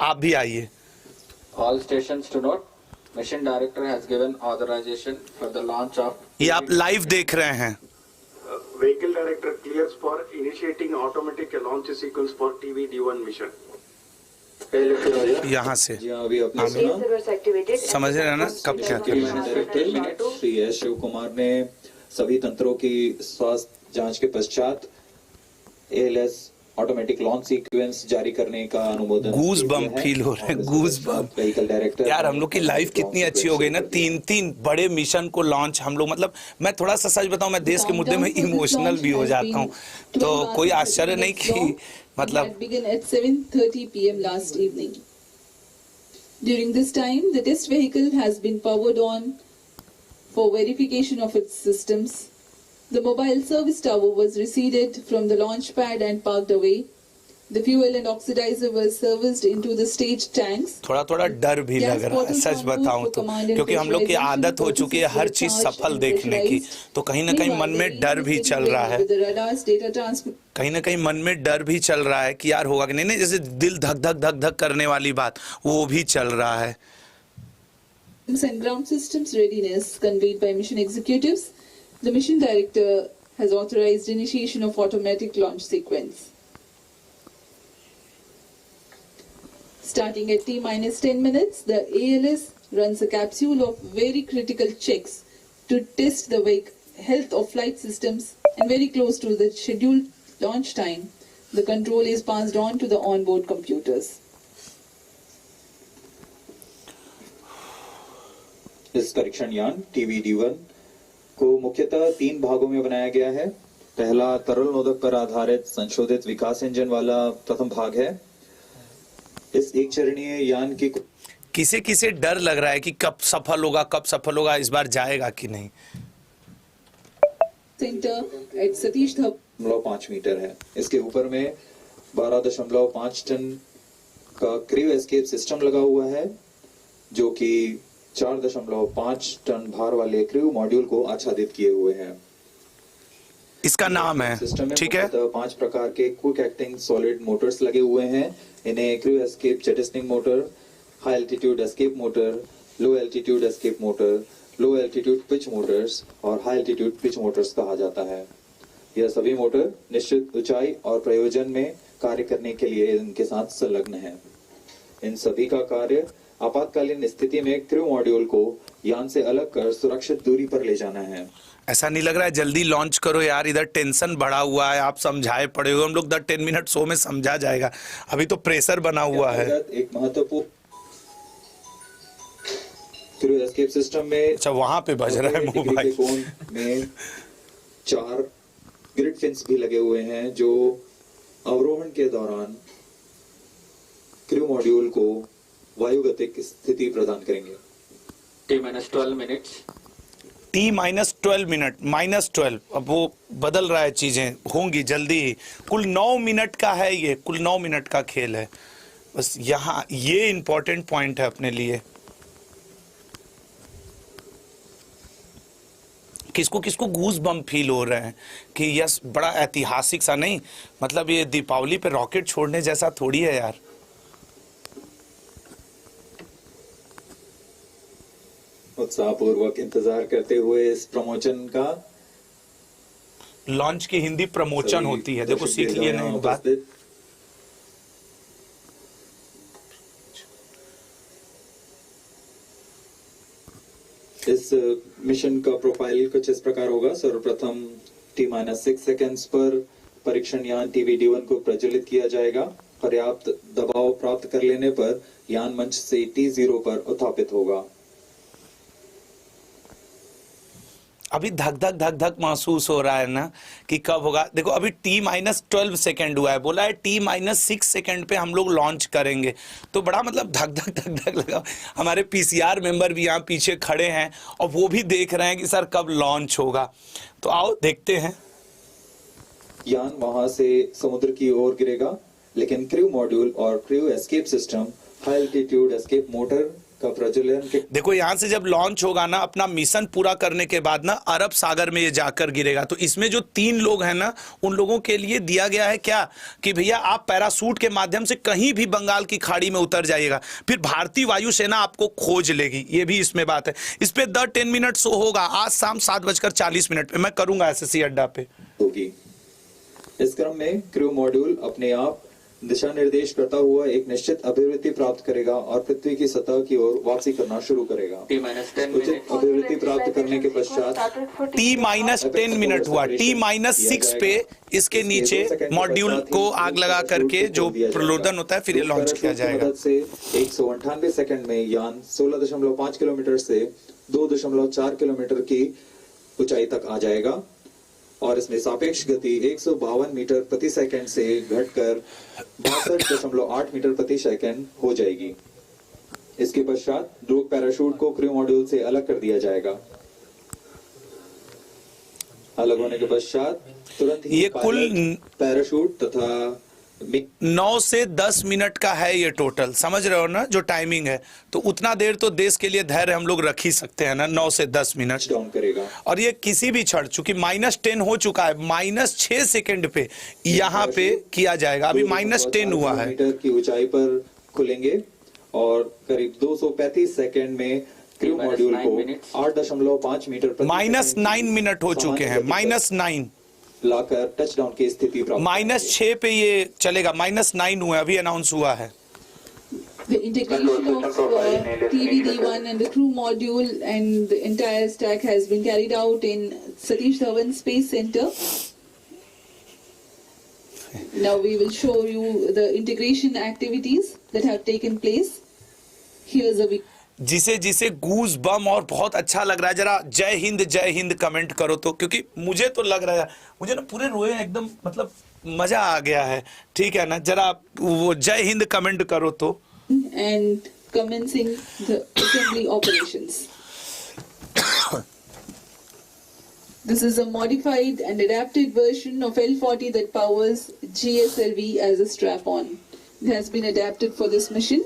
आप भी आइए। All stations to note, Mission Director has given authorization for the launch of. ये आप लाइव देख रहे हैं। Vehicle Director clears for initiating automatic launch sequence for TVD1 mission. यहाँ से जी हाँ, अभी आपने सुना, समझ रहे हैं ना कब क्या करना है। डायरेक्टर श्री एस शिव कुमार ने सभी तंत्रों की स्वास्थ्य जांच के पश्चात ALS ऑटोमेटिक लॉन्च सीक्वेंस जारी करने का अनुमोदन। गूज बम्प फील हो रहे हैं, गूज बम्प। व्हीकल डायरेक्टर यार हम लोग की लाइफ कितनी अच्छी हो गई ना, 3 बड़े मिशन को लॉन्च हम लोग, मतलब मैं थोड़ा सा सच बताऊं, मैं देश के मुद्दे में इमोशनल भी हो जाता हूं, तो कोई आश्चर्य नहीं कि मतलब began at 7:30 p.m. last evening. During this time, the test vehicle has been powered on for verification of its systems. The mobile service tower was receded from the launch pad and parked away. The fuel and oxidizer were serviced into the stage tanks. थोड़ा डर भी लग रहा है सच बताऊं तो, क्योंकि हम लोग की आदत हो चुकी है हर चीज सफल देखने की, तो कहीं ना कहीं मन में डर भी चल रहा है, कहीं ना कहीं मन में डर भी चल रहा है कि यार होगा कि नहीं, जैसे दिल धक धक करने वाली बात वो भी चल रहा है। And ground systems readiness conveyed by mission executives. The mission director has authorized initiation of automatic launch sequence. Starting at T-10 minutes, the ALS runs a capsule of very critical checks to test the health of flight systems, and very close to the scheduled launch time, the control is passed on to the onboard computers. इस परीक्षण यान TVD1 को मुख्यतः 3 भागों में बनाया गया है। पहला तरल नोदक पर आधारित संशोधित विकास इंजन वाला प्रथम भाग है। इस एक चरणीय यान की किसे डर लग रहा है कि कब सफल होगा, इस बार जाएगा कि नहीं। Center at Satish Dhap 5 metre है। इसके ऊपर में 12.5 टन का क्रू एस्केप सिस्टम लगा हुआ है, जो कि 4.5 टन भार वाले क्रू मॉड्यूल को आच्छादित किए हुए हैं। इसका नाम है, ठीक है। 5 प्रकार के क्विक एक्टिंग सॉलिड मोटर्स लगे हुए हैं। इन्हें crew escape jettisoning motor, high altitude escape motor, low altitude escape motor, low altitude pitch motors और हाई एल्टीट्यूड पिच मोटर्स कहा जाता है। यह सभी मोटर निश्चित ऊंचाई और प्रयोजन में कार्य करने के लिए इनके साथ संलग्न है। इन सभी का कार्य आपातकालीन स्थिति में क्रू मॉड्यूल को यान से अलग कर सुरक्षित दूरी पर ले जाना है। ऐसा नहीं लग रहा है जल्दी लॉन्च करो यार, इधर टेंशन बढ़ा हुआ है, आप समझाए पड़े हो, हम लोग 10 मिनट शो में समझा जाएगा, अभी तो प्रेशर बना हुआ है। एक महत्वपूर्ण क्रू एस्केप सिस्टम में, अच्छा वहां पे बज रहा है मोबाइल फोन में 4 ग्रिड फिन्स भी लगे हुए हैं, जो अवरोहण के दौरान क्रू मॉड्यूल को वायुगतिक स्थिति प्रदान करेंगे। T-12 minutes. T-12 मिनट, -12, अब वो बदल रहा है, चीजें होंगी जल्दी ही। कुल 9 मिनट का है ये, कुल 9 मिनट का खेल है। बस यहाँ ये इंपॉर्टेंट पॉइंट है अपने लिए। किसको गूज बम्प फील हो रहे हैं कि यस बड़ा ऐतिहासिक सा, नहीं मतलब ये दीपावली पे रॉकेट छोड़ने जैसा थोड़ी है यार। उत्साहपूर्वक इंतजार करते हुए इस प्रमोशन का, लॉन्च की हिंदी प्रमोशन होती है, देखो सीख लिए ना एक बात। इस मिशन का प्रोफाइल कुछ इस प्रकार होगा। सर्वप्रथम T-6 सेकेंड्स पर परीक्षण यान TVD1 को प्रज्वलित किया जाएगा। पर्याप्त दबाव प्राप्त कर लेने पर यान मंच से T0 पर उत्थापित होगा। अभी धक महसूस हो रहा है ना कि कब होगा। देखो अभी T-12 सेकेंड हुआ है, बोला है T-6 सेकेंड पे हम लोग लॉन्च करेंगे, तो बड़ा मतलब धक लगा। हमारे PCR मेंबर भी यहाँ पीछे खड़े हैं और वो भी देख रहे हैं कि सर कब लॉन्च होगा। तो आओ देखते हैं। यान वहां से समुद्र की ओर गिरेगा, लेकिन क्रू मॉड्यूल और crew escape system, high altitude escape motor, का प्रज्वलन के देखो यहाँ से जब लॉन्च होगा ना, अपना मिशन पूरा करने के बाद ना अरब सागर में ये जाकर गिरेगा। तो इसमें जो 3 लोग हैं ना, उन लोगों के लिए दिया गया है क्या कि भैया आप पैरासूट के माध्यम से कहीं भी बंगाल की खाड़ी में उतर जाइएगा, फिर भारतीय वायुसेना आपको खोज लेगी। ये भी इसमें बात है। इस पे द 10 मिनट शो होगा आज शाम 7:40 पे। मैं करूंगा एसएससी अड्डा पे। होगी। इस क्रम में क्रू मॉड्यूल अपने आप दिशा निर्देश करता हुआ एक निश्चित अभिवृद्धि प्राप्त करेगा और पृथ्वी की सतह की ओर वापसी करना शुरू करेगा। T-10 उचित minutes. अभिवृद्धि प्राप्त करने के पश्चात T-10 मिनट हुआ। T-6 पे इसके नीचे मॉड्यूल को आग लगा करके जो प्रलोदन होता है, फिर ये लॉन्च किया जाएगा। मदद से 198 सेकंड में यान 16.5 किलोमीटर से 2.4 किलोमीटर की ऊंचाई तक आ जाएगा और इसमें सापेक्ष गति 152 मीटर प्रति सेकंड से घटकर 62.8 मीटर प्रति सेकंड हो जाएगी। इसके पश्चात ड्रूक पैराशूट को क्रू मॉड्यूल से अलग कर दिया जाएगा। अलग होने के पश्चात तुरंत ही ये कुल पैराशूट तथा 9 से 10 मिनट का है ये टोटल, समझ रहे हो ना जो टाइमिंग है। तो उतना देर तो देश के लिए धैर्य हम लोग रख ही सकते हैं ना, 9 से 10 मिनट डाउन करेगा। और ये किसी भी क्षण, चूंकि -10 हो चुका है, -6 सेकंड पे यहाँ पे किया जाएगा। अभी -10 हुआ है। मीटर की ऊंचाई पर खुलेंगे और करीब 235 सेकंड में क्रू मॉड्यूल को 8.5 मीटर प्रति -9 मिनट हो चुके हैं। -9 लाकर टचडाउन की स्थिति प्राप्त -6 पे ये चलेगा। -9 हुआ, अभी अनाउंस हुआ है। The integration of TVD1 and the crew module and the entire stack has been carried out in Satish Dhawan Space Center. Now we will show you the integration activities that have taken place. Here's a जिसे जिसे गूज बम और बहुत अच्छा लग रहा है, जरा जय हिंद कमेंट करो तो, क्योंकि मुझे तो लग रहा है, मुझे ना पूरे रोए एकदम, मतलब मजा आ गया है। ठीक है ना, जरा वो जय हिंद कमेंट करो तो। and commencing the assembly operations. This is a modified and adapted version of L40 that powers GSLV as a strap-on. It has been adapted for this mission,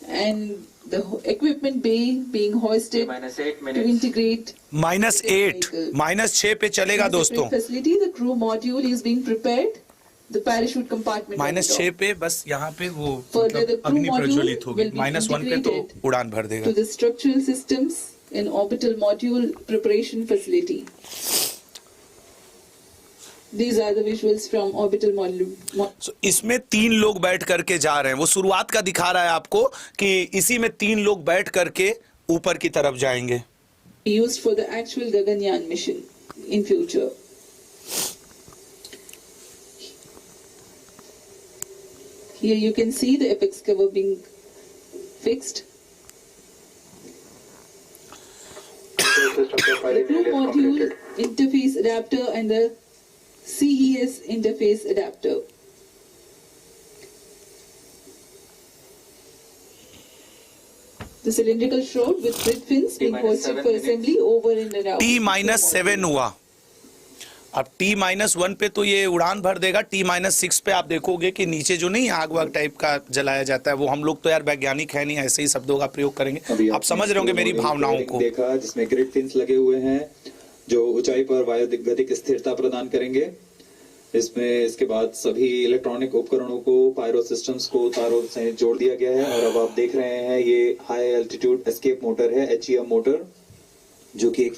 and the equipment bay being hoisted -8 to minutes. integrate -8 -6 पे चलेगा in a separate दोस्तों। facility. The crew module is being prepared. The parachute compartment. on -6 top. पे बस यहाँ पे वो Further, the मतलब crew अग्नि module प्रज्वलित होगी। will be -1 पे तो integrated उड़ान भर देगा। to the structural systems and orbital module preparation facility. These are the visuals from orbital module. So, इसमें 3 लोग बैठ करके जा रहे हैं। वो शुरुआत का दिखा रहा है आपको कि इसी में 3 लोग बैठ करके ऊपर की तरफ जाएंगे। Used for the actual Gaganyaan mission in future. Here you can see the apex cover being fixed. The crew module interface adapter and the CES interface adapter. The cylindrical shroud with grid fins being hoisted for assembly over and around. T-7 हुआ। अब T-1 पे तो ये उड़ान भर देगा। T-6 पे आप देखोगे कि नीचे जो नहीं आग वाग टाइप का जलाया जाता है, वो हम लोग तो यार वैज्ञानिक है नहीं, ऐसे ही शब्दों का प्रयोग करेंगे। आप समझ रहे होंगे मेरी भावनाओं को। देखा जिसमें ग्रिड फिन्स लगे हुए हैं जो ऊंचाई पर वायुगतिक स्थिरता प्रदान करेंगे। इसमें इसके बाद सभी इलेक्ट्रॉनिक उपकरणों को, पायरो सिस्टम्स को तारों से जोड़ दिया गया है। और अब आप देख रहे हैं ये हाई एल्टीट्यूड एस्केप मोटर है, HEM मोटर, जो कि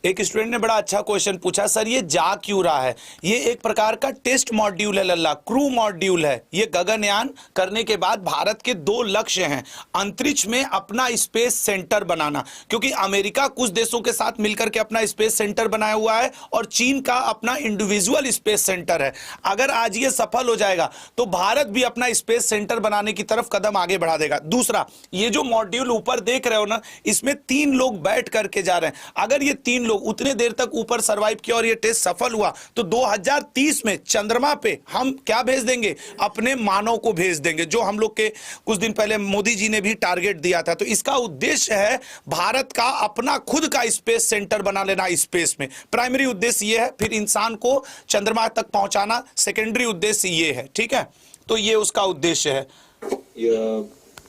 एक स्टूडेंट ने बड़ा अच्छा क्वेश्चन पूछा, सर ये जा क्यों रहा है? ये एक प्रकार का टेस्ट मॉड्यूल है लल्ला, क्रू मॉड्यूल है। ये गगनयान करने के बाद भारत के 2 लक्ष्य हैं। अंतरिक्ष में अपना स्पेस सेंटर बनाना, क्योंकि अमेरिका कुछ देशों के साथ मिलकर के अपना स्पेस सेंटर बनाया हुआ है और चीन का अपना इंडिविजुअल स्पेस सेंटर है। अगर आज ये सफल हो जाएगा तो भारत भी अपना स्पेस सेंटर बनाने की तरफ कदम आगे बढ़ा देगा। दूसरा, ये जो मॉड्यूल ऊपर देख रहे हो ना, इसमें 3 लोग बैठ करके जा रहे हैं। अगर ये 3 लोग उतने देर तक ऊपर सरवाइव किया और ये टेस्ट सफल हुआ तो 2030 में चंद्रमा पे हम क्या भेज देंगे? अपने मानव को भेज देंगे, जो हम लोग के कुछ दिन पहले मोदी जी ने भी टारगेट दिया था। तो इसका उद्देश्य है भारत का अपना खुद का स्पेस सेंटर बना लेना स्पेस में। प्राइमरी उद्देश्य ये है, फिर इंसान को चंद्रमा तक पहुंचाना सेकेंडरी उद्देश्य ये है। ठीक है, तो ये उसका उद्देश्य है।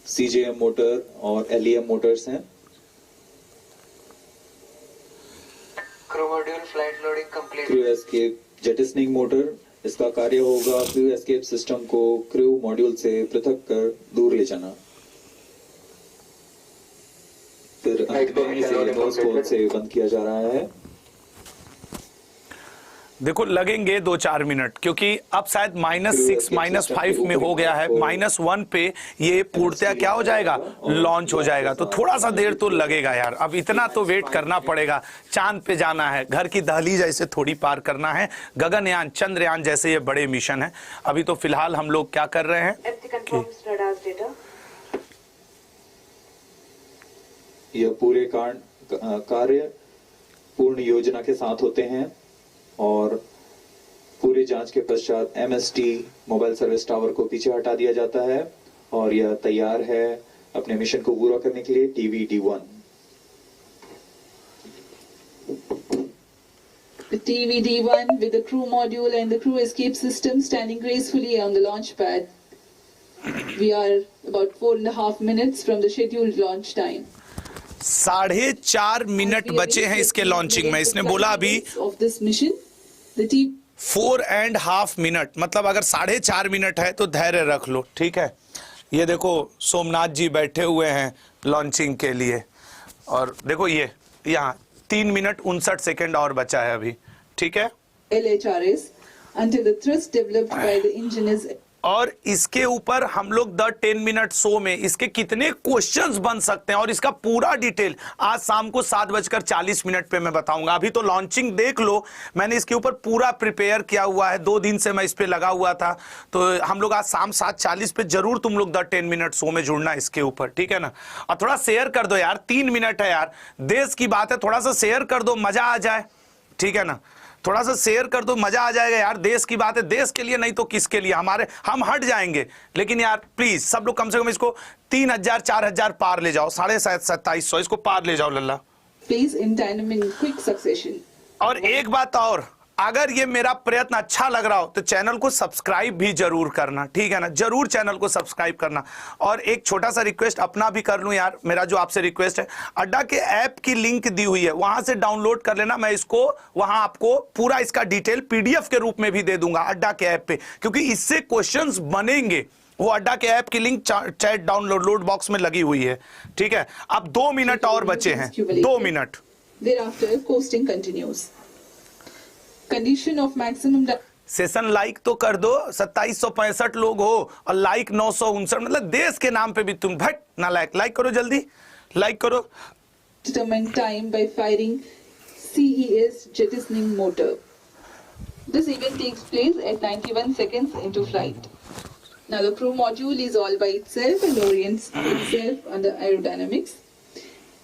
CJM मोटर और LEM मोटर्स हैं। Crew module flight loading complete. Crew escape jettisoning motor, इसका कार्य होगा क्रू एस्केप सिस्टम को क्रू मॉड्यूल से पृथक कर दूर ले जाना। फिर अंत में इसे नोज कोन से बंद किया जा रहा है। देखो लगेंगे 2-4 मिनट, क्योंकि अब शायद -6 -5 में हो गया है। -1 पे ये पूर्णतया क्या हो जाएगा, लॉन्च हो जाएगा। तो थोड़ा सा देर तो लगेगा यार, अब इतना तो वेट करना पड़ेगा। चांद पे जाना है, घर की दहलीज ऐसे थोड़ी पार करना है। गगनयान, चंद्रयान जैसे ये बड़े मिशन है। अभी तो फिलहाल हम लोग क्या कर रहे हैं, यह पूरे कार्य पूर्ण योजना के साथ होते हैं और पूरी जांच के पश्चात MST मोबाइल सर्विस टावर को पीछे हटा दिया जाता है और यह तैयार है अपने मिशन को पूरा करने के लिए TVD-1। The TVD-1 with the crew module and the crew escape system standing gracefully on the launch pad. We are about 4.5 minutes from the scheduled launch time. 4.5 minute बचे हैं इसके लॉन्चिंग में। इसने बोला अभी of this mission, the team 4.5 minute, मतलब अगर 4.5 minute है तो धैर्य रख लो, ठीक है। ये देखो सोमनाथ जी बैठे हुए हैं लॉन्चिंग के लिए, और देखो ये यहाँ 3 मिनट 59 सेकेंड और बचा है अभी, ठीक है। LHRS until the thrust developed by the engine is और इसके ऊपर हम लोग द 10 मिनट शो में इसके कितने क्वेश्चंस बन सकते हैं और इसका पूरा डिटेल आज शाम को 7:40 पे मैं बताऊंगा। अभी तो लॉन्चिंग देख लो, मैंने इसके ऊपर पूरा प्रिपेयर किया हुआ है, 2 दिन से मैं इस पे लगा हुआ था। तो हम लोग आज शाम 7:40 पे जरूर तुम लोग द 10 मिनट शो में जुड़ना इसके ऊपर, ठीक है ना। और थोड़ा शेयर कर दो यार, 3 मिनट है यार, देश की बात है, थोड़ा सा शेयर कर दो, मजा आ जाए, ठीक है ना। थोड़ा सा शेयर कर दो, मजा आ जाएगा यार। देश की बात है, देश के लिए नहीं तो किसके लिए, हम हट जाएंगे। लेकिन यार प्लीज सब लोग कम से कम इसको 3000-4000 पार ले जाओ, 2750 इसको पार ले जाओ लल्ला। plays in tandem in quick succession. और एक बात और, अगर ये मेरा प्रयत्न अच्छा लग रहा हो तो चैनल को सब्सक्राइब भी जरूर करना, ठीक है ना, जरूर चैनल को सब्सक्राइब करना। और एक छोटा सा रिक्वेस्ट अपना भी कर लूं यार, मेरा जो आपसे रिक्वेस्ट है, अड्डा के ऐप की लिंक दी हुई है, वहां से डाउनलोड कर लेना। मैं इसको वहां आपको पूरा इसका डिटेल PDF के रूप में भी दे दूंगा अड्डा के ऐप पे, क्योंकि इससे क्वेश्चंस बनेंगे। वो अड्डा के ऐप की लिंक चैट डाउनलोड बॉक्स में लगी हुई है, ठीक है। अब 2 मिनट और बचे हैं, 2 minute. Thereafter, coasting continues. Condition of maximum session like तो कर दो, 2765 लोग हो और लाइक 959, मतलब देश के नाम पे भी तुम भट ना लाइक करो, जल्दी लाइक करो। determined time by firing CES jettisoning motor. This event takes place at 91 seconds into flight. Now the crew module is all by itself and orients itself under aerodynamics.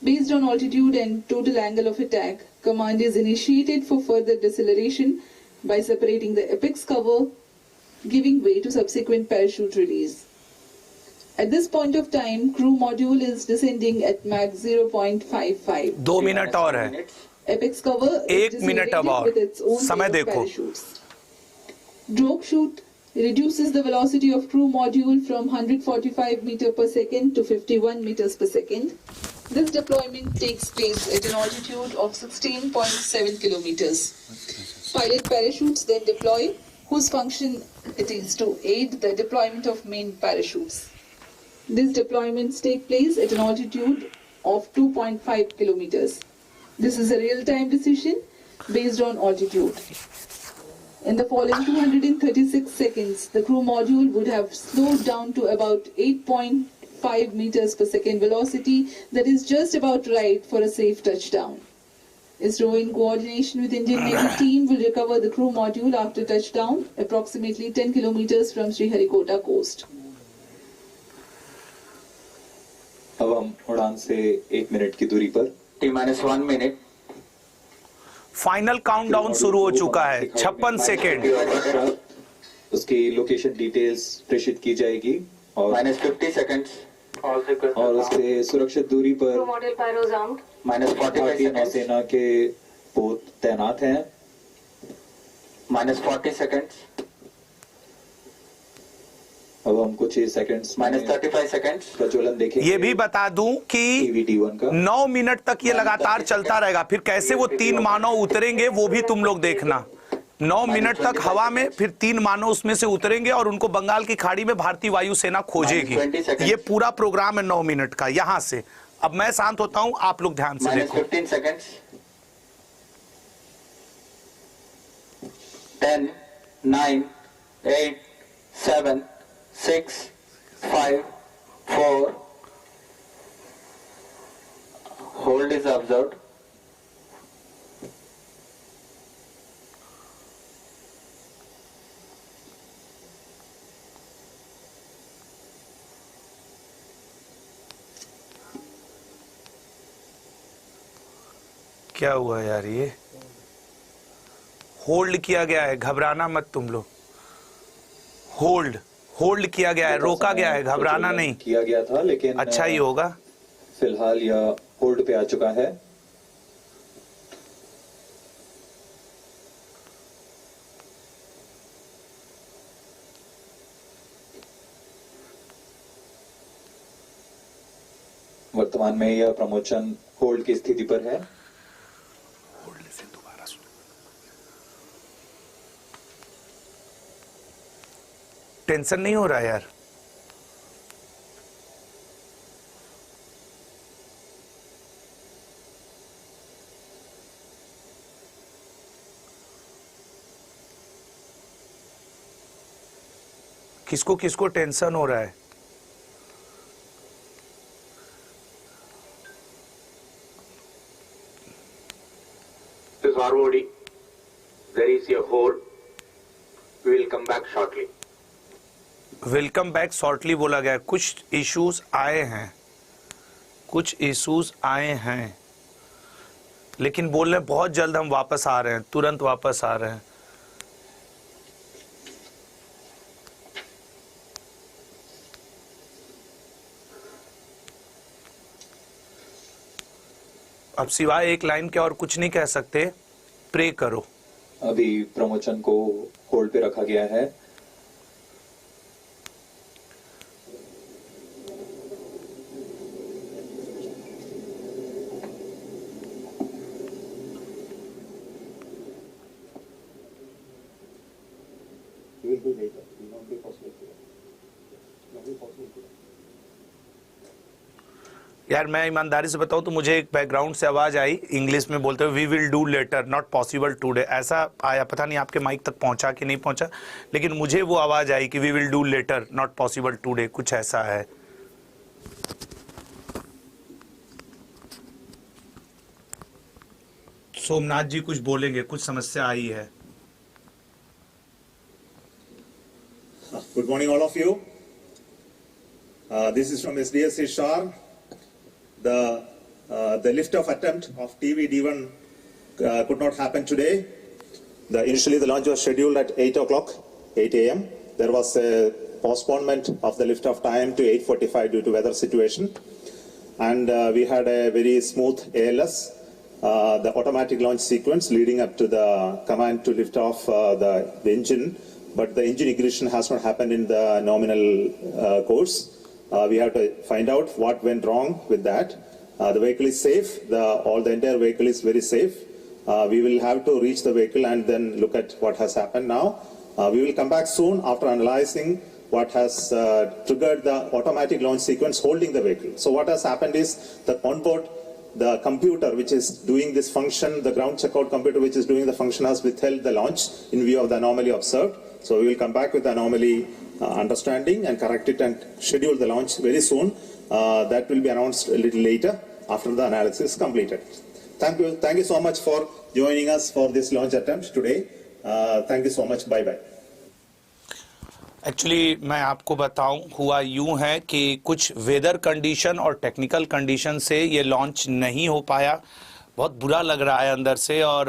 Based on altitude and total angle of attack, command is initiated for further deceleration by separating the apex cover, giving way to subsequent parachute release. At this point of time, crew module is descending at Mach 0.55. 2 minute और है, Apex cover is 1 minute अब decelerated और, with its own समय pair of देखो। parachutes. Drogue chute reduces the velocity of crew module from 145 meter per second to 51 meters per second. This deployment takes place at an altitude of 16.7 kilometers. Pilot parachutes then deploy, whose function it is to aid the deployment of main parachutes. These deployments take place at an altitude of 2.5 kilometers. This is a real-time decision based on altitude. In the following 236 seconds, the crew module would have slowed down to about 8.5 meters per second velocity that is just about right for a safe touchdown. ISRO in coordination with Indian Navy team will recover the crew module after touchdown approximately 10 kilometers from Sriharikota coast. अब हम उड़ान से 1 minute की दूरी पर T-1 minute. Final countdown शुरू हो चुका है, 56 सेकेंड। उसकी लोकेशन डिटेल्स प्रेषित की जाएगी और -50 seconds. और उसके सुरक्षित दूरी पर Module pyros armed. -45 भारतीय seconds. नौसेना के पोत तैनात हैं। -40 seconds. अब हम कुछ ही सेकंड्स minus 35 seconds. प्रज्वलन देखेंगे। ये भी बता दूं कि टीवी D1 का 9 मिनट तक ये लगातार चलता रहेगा। फिर कैसे वो 3 मानव उतरेंगे वो भी तुम लोग देखना। 9 मिनट तक हवा में, फिर 3 मानव उसमें से उतरेंगे और उनको बंगाल की खाड़ी में भारतीय वायुसेना खोजेगी। 20 seconds. ये पूरा प्रोग्राम है 9 मिनट का यहां से। अब मैं शांत होता हूं, आप लोग ध्यान से Minus देखो। 15 seconds. 10, 9, 8, 7, 6, 5, 4. Hold is observed. क्या हुआ यार, ये होल्ड किया गया है, घबराना मत तुम लोग। होल्ड किया गया है, रोका गया है, घबराना नहीं। किया गया था, लेकिन अच्छा ही होगा। फिलहाल यह होल्ड पे आ चुका है। वर्तमान में यह प्रमोशन होल्ड की स्थिति पर है। टेंशन नहीं हो रहा यार? किसको किसको टेंशन हो रहा है? This is ROD. There is a hold. We will come back shortly. Welcome back shortly बोला गया है। कुछ इश्यूज आए हैं, लेकिन बोल रहे हैं बहुत जल्द हम वापस आ रहे हैं, तुरंत वापस आ रहे हैं। अब सिवाय एक लाइन के और कुछ नहीं कह सकते। प्रे करो। अभी प्रमोशन को होल्ड पे रखा गया है। यार मैं ईमानदारी से बताऊं तो मुझे एक बैकग्राउंड से आवाज आई, इंग्लिश में बोलते हुए we will do later, not possible today. ऐसा आया, पता नहीं आपके माइक तक पहुंचा कि नहीं पहुंचा, लेकिन मुझे वो आवाज आई कि we will do later, not possible today, कुछ ऐसा है। सोमनाथ जी कुछ बोलेंगे, कुछ समस्या आई है। Good morning, all of you. This is from SDSC SHAR. The lift-off attempt of TV D1 could not happen today. Initially, the launch was scheduled at 8 o'clock, 8 a.m. There was a postponement of the lift-off time to 8:45 due to weather situation, and we had a very smooth ALS. The automatic launch sequence leading up to the command to lift off the engine, but the engine ignition has not happened in the nominal course. We have to find out what went wrong with that. The vehicle is safe. The entire vehicle is very safe. We will have to reach the vehicle and then look at what has happened now. We will come back soon after analyzing what has triggered the automatic launch sequence holding the vehicle. So what has happened is the onboard, the computer which is doing this function, the ground checkout computer which is doing the function has withheld the launch in view of the anomaly observed. So we will come back with the anomaly understanding and correct it and schedule the launch very soon. That will be announced a little later after the analysis is completed. Thank you so much for joining us for this launch attempt today. Thank you so much. Bye bye. Actually मैं आपको बताऊं, हुआ यूं है कि कुछ weather condition और technical condition से ये लॉन्च नहीं हो पाया। बहुत बुरा लग रहा है अंदर से, और